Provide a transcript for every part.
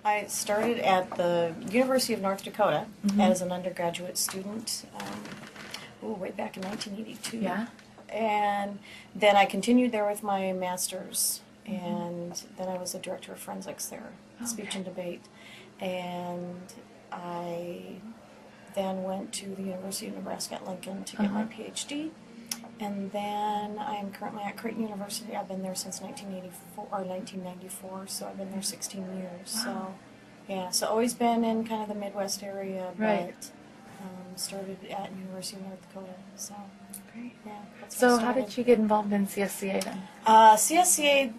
I started at the University of North Dakota as an undergraduate student, way back in 1982. Yeah. And then I continued there with my master's, and then I was a director of forensics there, speech and debate. And I then went to the University of Nebraska at Lincoln to get my PhD. And then I'm currently at Creighton University. I've been there since 1994, so I've been there 16 years. Wow. So, yeah, so always been in kind of the Midwest area, Right. but started at University of North Dakota. So, Great. yeah. That's So where I how started. did you get involved in CSCA then? CSCA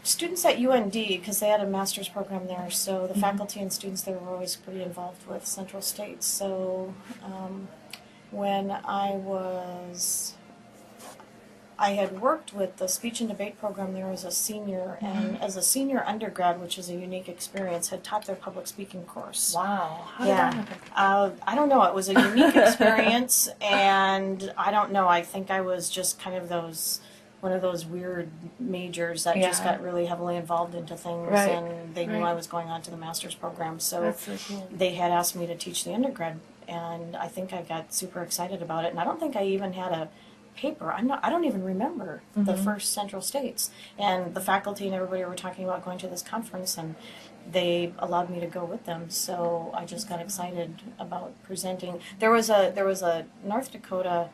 students at UND, because they had a master's program there, so the faculty and students there were always pretty involved with Central States. So when I had worked with the speech and debate program there as a senior, and as a senior undergrad, which is a unique experience, had taught their public speaking course. Wow. How did that happen? I don't know. It was a unique experience, and I don't know. I think I was just kind of one of those weird majors that just got really heavily involved into things, Right. and they knew I was going on to the master's program. So That's so cool. they had asked me to teach the undergrad, and I think I got super excited about it. And I don't think I even had a paper. I don't even remember the first Central States. And the faculty and everybody were talking about going to this conference, and they allowed me to go with them. So I just got excited about presenting. There was a North Dakota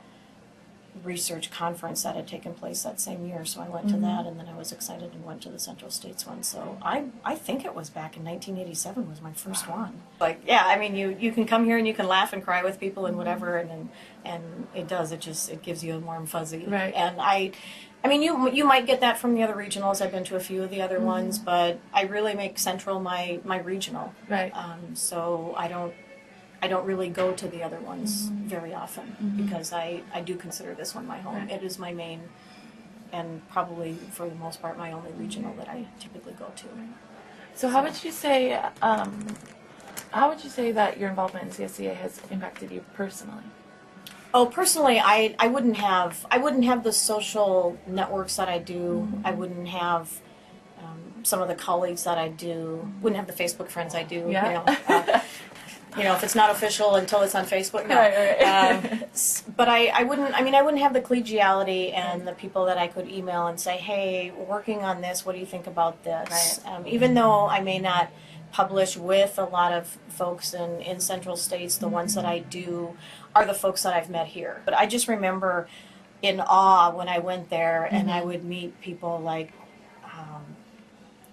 research conference that had taken place that same year, so I went to that, and then I was excited and went to the Central States one. So I think it was back in 1987 was my first one. Like, yeah, I mean, you can come here and you can laugh and cry with people and whatever, and it does, it gives you a warm fuzzy. Right. And I mean, you might get that from the other regionals. I've been to a few of the other ones, but I really make Central my regional. Right. So I don't really go to the other ones very often because I do consider this one my home. Right. It is my main, and probably for the most part my only regional that I typically go to. So how would you say that your involvement in CSCA has impacted you personally? Oh, personally, I wouldn't have the social networks that I do. I wouldn't have some of the colleagues that I do. Wouldn't have the Facebook friends I do. Yeah. You know, if it's not official until it's on Facebook, no. Right. But I wouldn't have the collegiality and the people that I could email and say, hey, we're working on this, what do you think about this? Right. Even though I may not publish with a lot of folks in Central States, the ones that I do are the folks that I've met here. But I just remember in awe when I went there and I would meet people like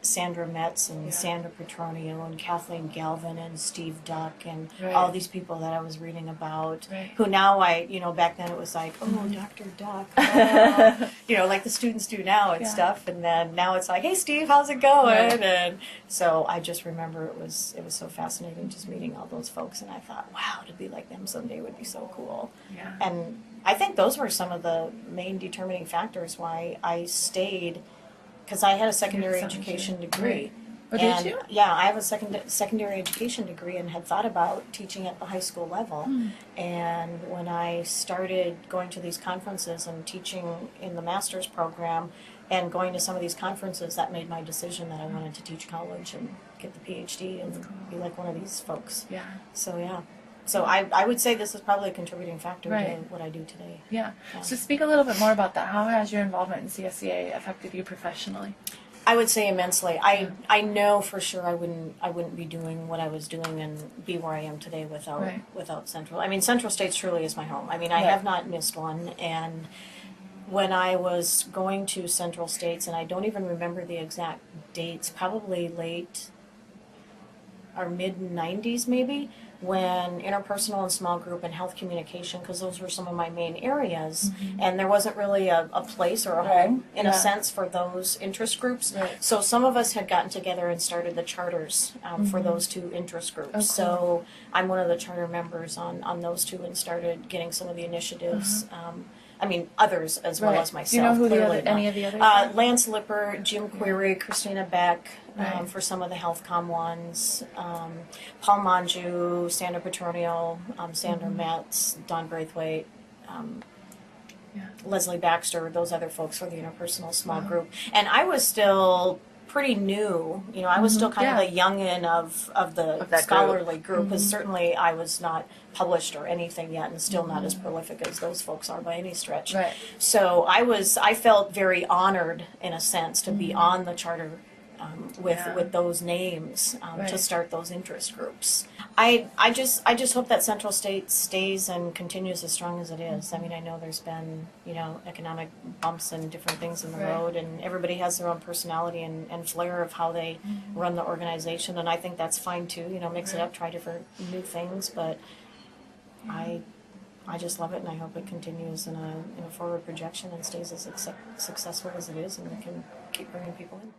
Sandra Metz and Sandra Petronio and Kathleen Galvin and Steve Duck and all these people that I was reading about, who now back then it was like, oh, Dr. Duck, like the students do now and stuff, and then now it's like, hey Steve, how's it going? And so I just remember it was so fascinating just meeting all those folks, and I thought, wow, to be like them someday would be so cool. Yeah. And I think those were some of the main determining factors why I stayed. Because I had a secondary education degree. Oh, did you? Yeah, I have a secondary education degree and had thought about teaching at the high school level. And when I started going to these conferences and teaching in the master's program and going to some of these conferences, that made my decision that I wanted to teach college and get the PhD and be like one of these folks. Yeah. So, yeah. So I would say this is probably a contributing factor to what I do today. Yeah. So speak a little bit more about that. How has your involvement in CSCA affected you professionally? I would say immensely. I know for sure I wouldn't be doing what I was doing and be where I am today without Central. I mean, Central States truly is my home. I mean, I have not missed one. And when I was going to Central States, and I don't even remember the exact dates, probably late or mid 90s maybe, when interpersonal and small group and health communication, because those were some of my main areas, and there wasn't really a place or a home in a sense for those interest groups. So some of us had gotten together and started the charters for those two interest groups. Oh, cool. So I'm one of the charter members on those two and started getting some of the initiatives. I mean, others as well as myself. Do you know who clearly any of the others are? Lance Lipper, Jim Query, Christina Beck, for some of the HealthCom ones. Paul Manju, Sandra Petronio, Sandra Metz, Don Braithwaite, Leslie Baxter, those other folks for the interpersonal small group. And I was still pretty new. You know, I was still kind of the youngin of the that scholarly group, because certainly I was not published or anything yet, and still not as prolific as those folks are by any stretch. Right. So I felt very honored in a sense to be on the charter with those names to start those interest groups. I just hope that Central State stays and continues as strong as it is. I mean, I know there's been, you know, economic bumps and different things in the road, and everybody has their own personality and flair of how they run the organization, and I think that's fine too. You know, mix it up, try different new things, but I just love it, and I hope it continues in a forward projection and stays as successful as it is, and we can keep bringing people in.